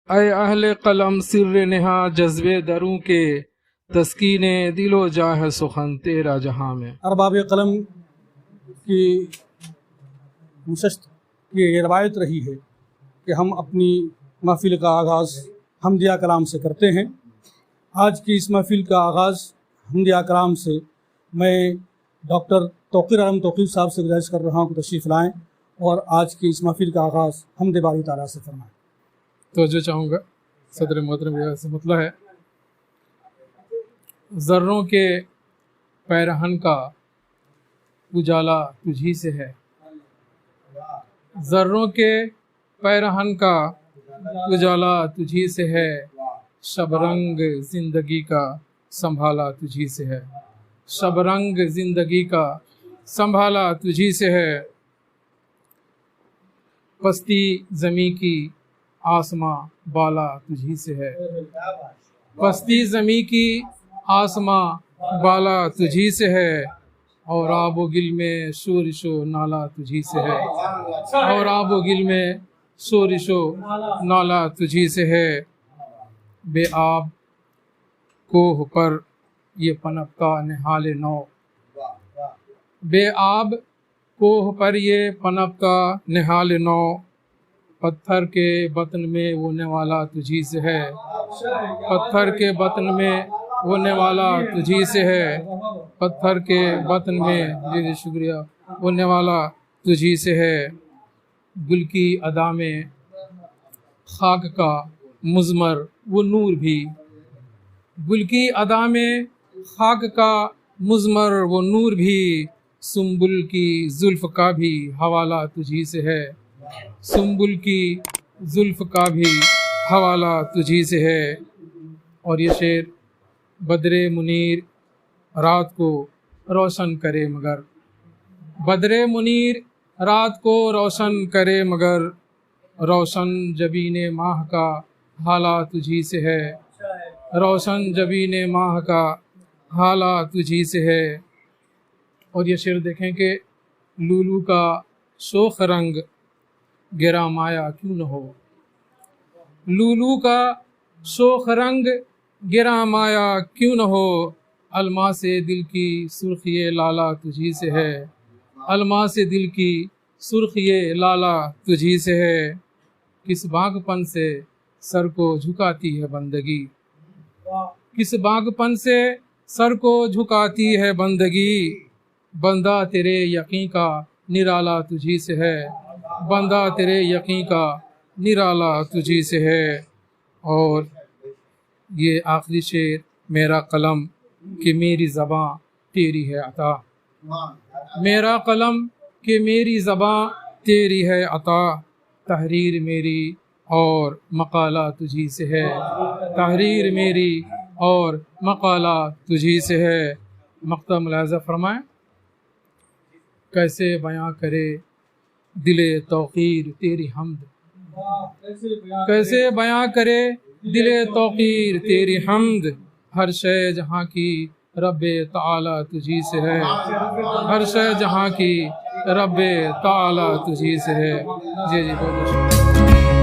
اے اہل قلم سر نہا جذبے دروں کے، تسکین دل و جاہ سخن تیرا جہاں میں۔ ارباب قلم کی نشست کی یہ روایت رہی ہے کہ ہم اپنی محفل کا آغاز حمدیہ کلام سے کرتے ہیں۔ آج کی اس محفل کا آغاز حمدیہ کلام سے میں ڈاکٹر توقیر عالم توقیر صاحب سے گزارش کر رہا ہوں کہ تشریف لائیں اور آج کی اس محفل کا آغاز حمد باری تعالیٰ سے فرمائیں۔ توجہ چاہوں گا صدر محترم سے مطلع ہے، ذروں کے پیرہن کا اجالا تجھی سے ہے، ذروں کے پیرہن کا اجالا تجھی سے ہے، شب رنگ زندگی کا سنبھالا تجھی سے ہے، شب رنگ زندگی کا سنبھالا تجھی سے ہے، پستی زمیں کی آسماں بالا تجھی سے ہے، پستی زمیں کی آسماں بالا تجھی سے ہے، اور آب و گل میں شورش و نالا تجھی سے ہے، اور آب و گل میں شورش و نالا تجھی سے ہے، بے آب کوہ پر یہ پنپتا نہال نو، بے آب کوہ پر یہ پنپتا نہال نو، پتھر کے بطن میں ہونے والا تجھی سے ہے، پتھر کے بطن میں ہونے والا تجھی سے ہے، پتھر کے بطن میں جی شکریہ ہونے والا تجھی سے ہے، گل کی ادا میں خاک کا مضمر وہ نور بھی، گل کی ادا میں خاک کا مضمر وہ نور بھی، سنبل کی زلف کا بھی حوالہ تجھی سے ہے، سنبل کی زلف کا بھی حوالہ تجھی سے ہے۔ اور یہ شعر بدر منیر رات کو روشن کرے مگر، بدر منیر رات کو روشن کرے مگر، روشن جبین ماہ کا حالہ تجھی سے ہے، روشن جبین ماہ کا حالہ تجھی سے ہے۔ اور یہ شعر دیکھیں کہ لولو کا شوخ رنگ گرا مایا کیوں نہ ہو، لولو کا شوخ رنگ گرا مایا کیوں نہ ہو، الماس دل کی سرخی لالا تجھی سے ہے، الماس دل کی سرخی لالا تجھی سے ہے، کس باغ پن سے سر کو جھکاتی ہے بندگی، کس باغ پن سے سر کو جھکاتی ہے بندگی، بندہ تیرے یقین کا نرالا تجھی سے ہے، بندہ تیرے یقین کا نرالا تجھی سے ہے۔ اور یہ آخری شعر میرا قلم کہ میری زباں تیری ہے عطا، میرا قلم کہ میری زباں تیری ہے عطا، تحریر میری اور مقالہ تجھی سے ہے، تحریر میری اور مقالہ تجھی سے ہے۔ مقطع ملاحظہ فرمائیں، کیسے بیاں کرے دل توقیر تیری حمد، کیسے بیاں کرے دل توقیر تیری حمد، ہر شے جہاں کی رب تعالی تجھی سے ہے، ہر شے جہاں کی رب تعالی تجھی سے ہے۔ جی بہت شکریہ۔